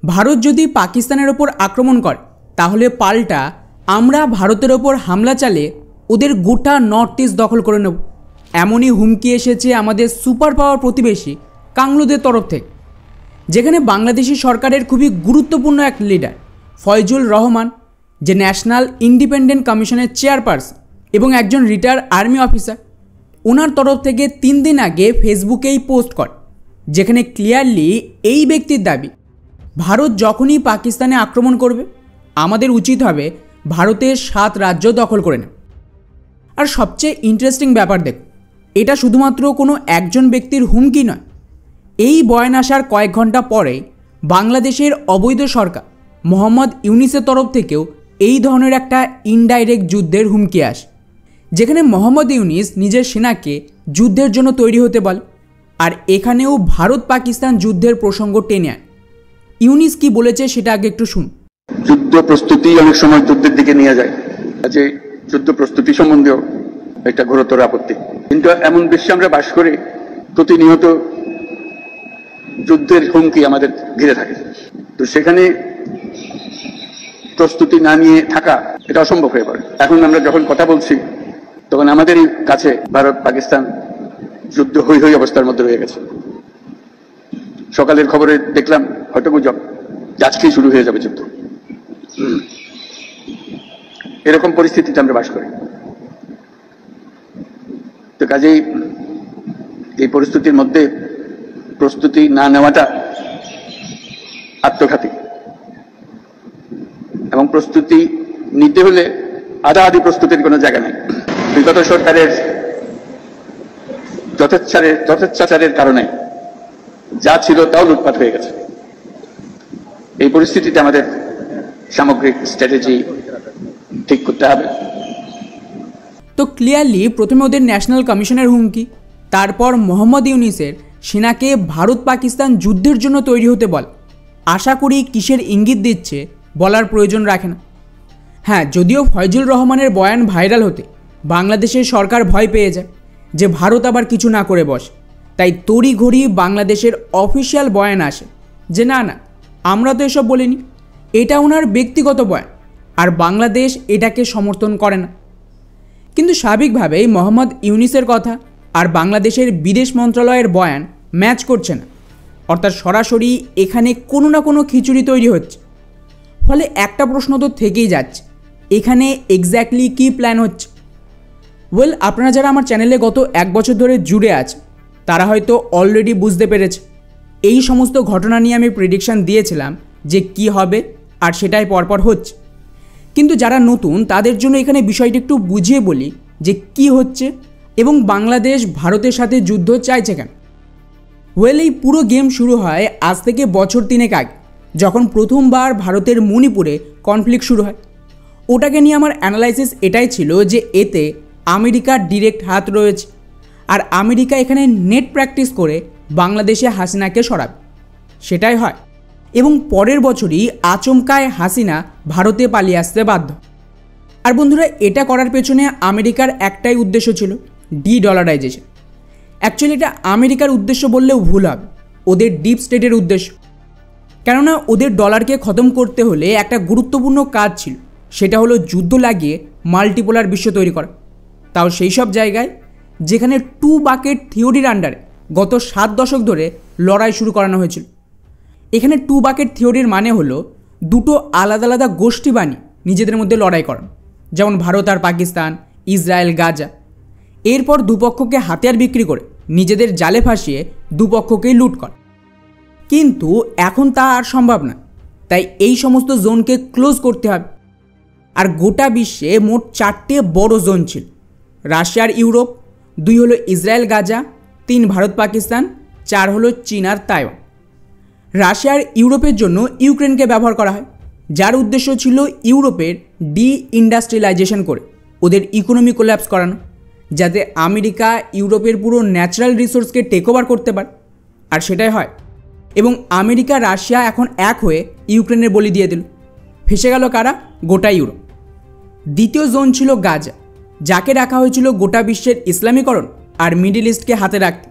ভারত যদি পাকিস্তানের ওপর আক্রমণ করে তাহলে পাল্টা আমরা ভারতের ওপর হামলা চালিয়ে ওদের গোটা নর্থ ইস্ট দখল করে নেব। এমনই হুমকি এসেছে আমাদের সুপার পাওয়ার প্রতিবেশী কাংলুদের তরফ থেকে, যেখানে বাংলাদেশি সরকারের খুবই গুরুত্বপূর্ণ এক লিডার ফয়জুল রহমান, যে ন্যাশনাল ইন্ডিপেন্ডেন্ট কমিশনের চেয়ারপারসন এবং একজন রিটায়ার্ড আর্মি অফিসার, ওনার তরফ থেকে 3 দিন আগে ফেসবুকেই পোস্ট করে, যেখানে ক্লিয়ারলি এই ব্যক্তির দাবি ভারত যখনই পাকিস্তানে আক্রমণ করবে আমাদের উচিত হবে ভারতের 7 রাজ্য দখল করে নেওয়া। আর সবচেয়ে ইন্টারেস্টিং ব্যাপার দেখো, এটা শুধুমাত্র কোনো একজন ব্যক্তির হুমকি নয়। এই বয়ান আসার কয়েক ঘন্টা পরে বাংলাদেশের অবৈধ সরকার মোহাম্মদ ইউনিসের তরফ থেকেও এই ধরনের একটা ইনডাইরেক্ট যুদ্ধের হুমকি আসে, যেখানে মোহাম্মদ ইউনিস নিজের সেনাকে যুদ্ধের জন্য তৈরি হতে বলে। আর এখানেও ভারত পাকিস্তান যুদ্ধের প্রসঙ্গ টেনে আনে। ইউনিস কি বলেছে সেটা আগে একটু শুন। যুদ্ধ প্রস্তুতি অনেক সময় যুদ্ধের দিকে নিয়ে যায়, যে যুদ্ধ প্রস্তুতি সম্বন্ধেও একটা ঘোরতর আপত্তি। কিন্তু এমন বিশ্বে আমরা বাস করি, প্রতিনিয়ত যুদ্ধের হুমকি আমাদের ঘিরে থাকে। তো সেখানে প্রস্তুতি না নিয়ে থাকা এটা অসম্ভব হয়ে পড়ে। এখন আমরা যখন কথা বলছি তখন আমাদেরই কাছে ভারত পাকিস্তান যুদ্ধ হই হই অবস্থার মধ্যে রয়ে গেছে। সকালের খবরে দেখলাম হয়তো গুজব আজকেই শুরু হয়ে যাবে যুদ্ধ। এরকম পরিস্থিতিতে আমরা বাস করি। তো কাজেই এই পরিস্থিতির মধ্যে প্রস্তুতি না নেওয়াটা আত্মঘাতী, এবং প্রস্তুতি নিতে হলে আধা-আধি প্রস্তুতির কোনো জায়গা নেই। বিগত সরকারের যথেচ্ছাচারের কারণে যা ছিল তাও লুটপাট হয়ে গেছে। এই পরিস্থিতিতে আমাদের সামগ্রিক স্ট্র্যাটেজি ঠিক করতে হবে। তো ক্লিয়ারলি প্রথমে ওদের ন্যাশনাল কমিশনের হুমকি, তারপর মোহাম্মদ ইউনিসের সেনাকে ভারত পাকিস্তান যুদ্ধের জন্য তৈরি হতে বল। আশা করি কিসের ইঙ্গিত দিচ্ছে বলার প্রয়োজন রাখে না। হ্যাঁ, যদিও ফয়জুল রহমানের বয়ান ভাইরাল হতে বাংলাদেশের সরকার ভয় পেয়ে যায় যে ভারত আবার কিছু না করে বসে, তাই তড়িঘড়ি বাংলাদেশের অফিসিয়াল বয়ান আসে যে না না, আমরা তো এসব বলিনি, এটা ওনার ব্যক্তিগত বয়ান আর বাংলাদেশ এটাকে সমর্থন করে না। কিন্তু স্বাভাবিকভাবেই মোহাম্মদ ইউনিসের কথা আর বাংলাদেশের বিদেশ মন্ত্রণালয়ের বয়ান ম্যাচ করছে না, অর্থাৎ সরাসরি এখানে কোনো না কোনো খিচুড়ি তৈরি হচ্ছে। ফলে একটা প্রশ্ন তো থেকেই যাচ্ছে, এখানে এক্স্যাক্টলি কী প্ল্যান হচ্ছে। ওয়েল, আপনারা যারা আমার চ্যানেলে গত 1 বছর ধরে জুড়ে আছে তারা হয়তো অলরেডি বুঝতে পেরেছে এই সমস্ত ঘটনা নিয়ে আমি প্রেডিকশান দিয়েছিলাম যে কি হবে, আর সেটাই পরপর হচ্ছে। কিন্তু যারা নতুন তাদের জন্য এখানে বিষয়টি একটু বুঝিয়ে বলি যে কি হচ্ছে এবং বাংলাদেশ ভারতের সাথে যুদ্ধ চাইছে কেন। ওয়েল, এই পুরো গেম শুরু হয় আজ থেকে বছর 3 আগে, যখন প্রথমবার ভারতের মণিপুরে কনফ্লিক্ট শুরু হয়। ওটাকে নিয়ে আমার অ্যানালাইসিস এটাই ছিল যে এতে আমেরিকার ডিরেক্ট হাত রয়েছে, আর আমেরিকা এখানে নেট প্র্যাকটিস করে বাংলাদেশে হাসিনাকে সরাবে। সেটাই হয়, এবং পরের বছরই আচমকায় হাসিনা ভারতে পালিয়ে আসতে বাধ্য। আর বন্ধুরা, এটা করার পেছনে আমেরিকার একটাই উদ্দেশ্য ছিল, ডি-ডলারাইজেশন। অ্যাকচুয়ালি এটা আমেরিকার উদ্দেশ্য বললেও ভুল হবে, ওদের ডিপ স্টেটের উদ্দেশ্য। কেননা ওদের ডলারকে খতম করতে হলে একটা গুরুত্বপূর্ণ কাজ ছিল, সেটা হলো যুদ্ধ লাগিয়ে মাল্টিপোলার বিশ্ব তৈরি করা, তাও সেই সব জায়গায় যেখানে 2 বাকেট থিওরির আন্ডারে গত 7 দশক ধরে লড়াই শুরু করানো হয়েছিল। এখানে 2 বাকেট থিওরির মানে হলো দুটো আলাদা আলাদা গোষ্ঠী বানিয়ে নিজেদের মধ্যে লড়াই করানো, যেমন ভারত আর পাকিস্তান, ইসরায়েল, গাজা। এরপর দুপক্ষকে হাতিয়ার বিক্রি করে নিজেদের জালে ফাঁসিয়ে দুপক্ষকেই লুট কর। কিন্তু এখন তা আর সম্ভব না, তাই এই সমস্ত জোনকে ক্লোজ করতে হবে। আর গোটা বিশ্বে মোট 4টে বড় জোন ছিল, রাশিয়ার ইউরোপ, 2 হলো ইসরায়েল গাজা, 3 ভারত পাকিস্তান, 4 হলো চীন আর তাইওয়ান। রাশিয়ার ইউরোপের জন্য ইউক্রেনকে ব্যবহার করা হয়, যার উদ্দেশ্য ছিল ইউরোপের ডি-ইন্ডাস্ট্রিয়ালাইজেশন করে ওদের ইকোনমি কোল্যাপস করানো, যাতে আমেরিকা ইউরোপের পুরো ন্যাচারাল রিসোর্সকে টেক ওভার করতে পারে। আর সেটাই হয়, এবং আমেরিকা রাশিয়া এখন এক হয়ে ইউক্রেনের বলি দিয়ে দিল। ফেসে গেল কারা? গোটা ইউরোপ। দ্বিতীয় জোন ছিল গাজা, যাকে রাখা হয়েছিল গোটা বিশ্বের ইসলামীকরণ আর মিডল ইস্টকে হাতে রাখতে।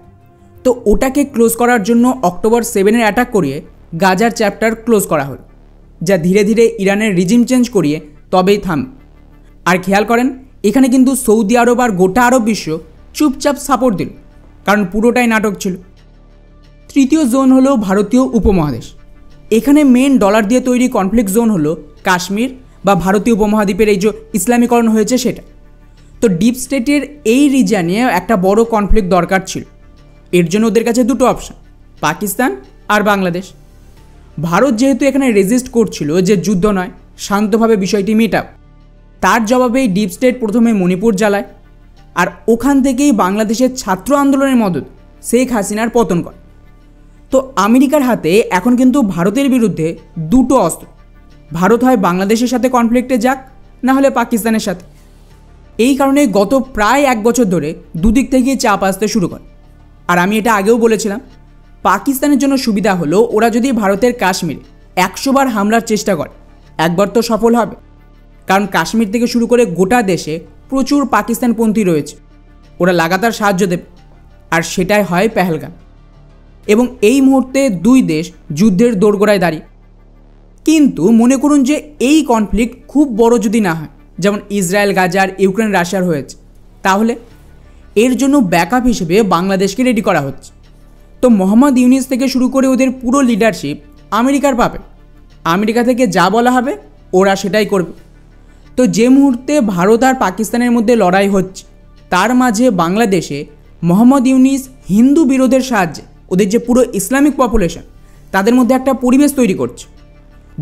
তো ওটাকে ক্লোজ করার জন্য অক্টোবর 7-এর অ্যাটাক করিয়ে গাজার চ্যাপ্টার ক্লোজ করা হলো, যা ধীরে ধীরে ইরানের রিজিম চেঞ্জ করিয়ে তবেই থাম। আর খেয়াল করেন, এখানে কিন্তু সৌদি আরব আর গোটা আরব বিশ্ব চুপচাপ সাপোর্ট দিল, কারণ পুরোটাই নাটক ছিল। তৃতীয় জোন হলো ভারতীয় উপমহাদেশ। এখানে মেন ডলার দিয়ে তৈরি কনফ্লিক্ট জোন হলো কাশ্মীর বা ভারতীয় উপমহাদ্বীপের এই যে ইসলামীকরণ হয়েছে সেটা। তো ডিপ স্টেটের এই রিজিয়নে একটা বড় কনফ্লিক্ট দরকার ছিল। এর জন্য ওদের কাছে দুটো অপশান, পাকিস্তান আর বাংলাদেশ। ভারত যেহেতু এখানে রেজিস্ট করছিল যে যুদ্ধ নয়, শান্তভাবে বিষয়টি মেটাও, তার জবাবেই ডিপ স্টেট প্রথমে মণিপুর জ্বালায়, আর ওখান থেকেই বাংলাদেশের ছাত্র আন্দোলনের মদত শেখ হাসিনার পতন করে। তো আমেরিকার হাতে এখন কিন্তু ভারতের বিরুদ্ধে দুটো অস্ত্র। ভারত হয় বাংলাদেশের সাথে কনফ্লিক্টে যাক, না হলে পাকিস্তানের সাথে। এই কারণে গত প্রায় 1 বছর ধরে দুদিক থেকেই চাপ আসতে শুরু করে। আর আমি এটা আগেও বলেছিলাম, পাকিস্তানের জন্য সুবিধা হলো ওরা যদি ভারতের কাশ্মীরে 100 বার হামলার চেষ্টা করে, একবার তো সফল হবে, কারণ কাশ্মীর থেকে শুরু করে গোটা দেশে প্রচুর পাকিস্তানপন্থী রয়েছে। ওরা লাগাতার সাহায্য দেবে, আর সেটাই হয় পেহেলগাম। এবং এই মুহূর্তে দুই দেশ যুদ্ধের দোরগোড়ায় দাঁড়িয়ে। কিন্তু মনে করুন যে এই কনফ্লিক্ট খুব বড় যদি না হয়, যেমন ইসরায়েল গাজার ইউক্রেন রাশিয়ার হয়েছে, তাহলে এর জন্য ব্যাকআপ হিসেবে বাংলাদেশকে রেডি করা হচ্ছে। তো মোহাম্মদ ইউনিস থেকে শুরু করে ওদের পুরো লিডারশিপ আমেরিকার পাবে। আমেরিকা থেকে যা বলা হবে ওরা সেটাই করবে। তো যে মুহূর্তে ভারত আর পাকিস্তানের মধ্যে লড়াই হচ্ছে, তার মাঝে বাংলাদেশে মোহাম্মদ ইউনিস হিন্দু বিরোধের সাহায্যে ওদের যে পুরো ইসলামিক পপুলেশন, তাদের মধ্যে একটা পরিবেশ তৈরি করছে।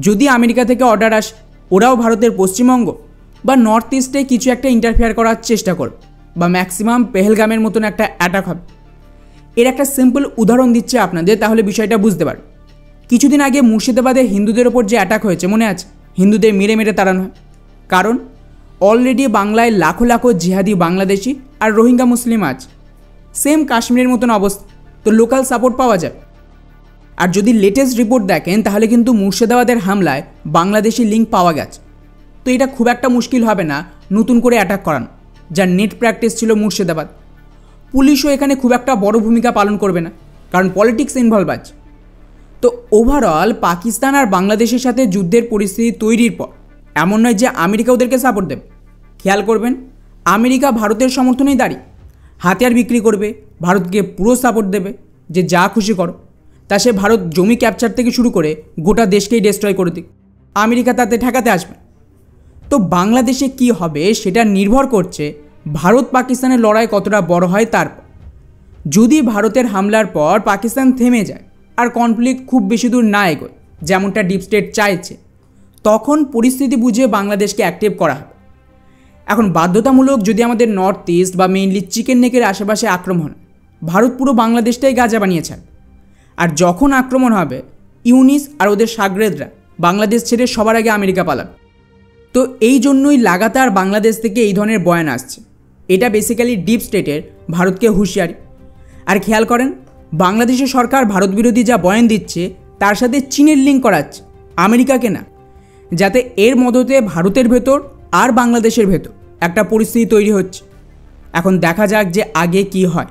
যদি আমেরিকা থেকে অর্ডার আসে, ওরাও ভারতের পশ্চিমবঙ্গ বা নর্থ ইস্টে কিছু একটা ইন্টারফেয়ার করার চেষ্টা করবে, বা ম্যাক্সিমাম পেহেলগামের মতন একটা অ্যাটাক হবে। এর একটা সিম্পল উদাহরণ দিচ্ছে আপনাদের, তাহলে বিষয়টা বুঝতে পারবে। কিছুদিন আগে মুর্শিদাবাদে হিন্দুদের ওপর যে অ্যাটাক হয়েছে মনে আছে, হিন্দুদের মেরে মেরে তাড়ানো হয়। কারণ অলরেডি বাংলায় লাখো লাখো জিহাদি বাংলাদেশি আর রোহিঙ্গা মুসলিম আছে। সেম কাশ্মীরের মতন অবস্থা, তো লোকাল সাপোর্ট পাওয়া যাবে। আর যদি লেটেস্ট রিপোর্ট দেখেন, তাহলে কিন্তু মুর্শিদাবাদের হামলায় বাংলাদেশি লিঙ্ক পাওয়া গেছে। তো এটা খুব একটা মুশকিল হবে না নতুন করে অ্যাটাক করানো, যার নেট প্র্যাকটিস ছিল মুর্শিদাবাদ। পুলিশও এখানে খুব একটা বড় ভূমিকা পালন করবে না, কারণ পলিটিক্স ইনভলভ আছে। তো ওভারঅল পাকিস্তান আর বাংলাদেশের সাথে যুদ্ধের পরিস্থিতি তৈরির পর এমন নয় যে আমেরিকা ওদেরকে সাপোর্ট দেবে। খেয়াল করবেন, আমেরিকা ভারতের সমর্থনেই দাঁড়িয়ে হাতিয়ার বিক্রি করবে, ভারতকে পুরো সাপোর্ট দেবে যে যা খুশি করো। তা সে ভারত জমি ক্যাপচার থেকে শুরু করে গোটা দেশকেই ডিস্ট্রয় করে দিক, আমেরিকা তাতে ঠেকাতে আসবে। তো বাংলাদেশে কি হবে সেটা নির্ভর করছে ভারত পাকিস্তানের লড়াই কতটা বড় হয় তার পর। যদি ভারতের হামলার পর পাকিস্তান থেমে যায় আর কনফ্লিক্ট খুব বেশি দূর না এগোয়, যেমনটা ডিপ স্টেট চাইছে, তখন পরিস্থিতি বুঝে বাংলাদেশকে অ্যাক্টিভ করা হবে। এখন বাধ্যতামূলক যদি আমাদের নর্থ ইস্ট বা মেইনলি চিকেন নেকের আশেপাশে আক্রমণ, ভারত পুরো বাংলাদেশটাই গাজা বানিয়ে ছাড়বে। আর যখন আক্রমণ হবে, ইউনিস আর ওদের সাগরেদরা বাংলাদেশ ছেড়ে সবার আগে আমেরিকা পালাবে। তো এই জন্যই লাগাতার বাংলাদেশ থেকে এই ধরনের বয়ান আসছে। এটা বেসিক্যালি ডিপ স্টেটের ভারতকে হুঁশিয়ারি। আর খেয়াল করেন, বাংলাদেশের সরকার ভারত বিরোধী যা বয়ান দিচ্ছে, তার সাথে চীনের লিঙ্ক করাচ্ছে, আমেরিকাকে না, যাতে এর মদতে ভারতের ভেতর আর বাংলাদেশের ভেতর একটা পরিস্থিতি তৈরি হচ্ছে। এখন দেখা যাক যে আগে কি হয়।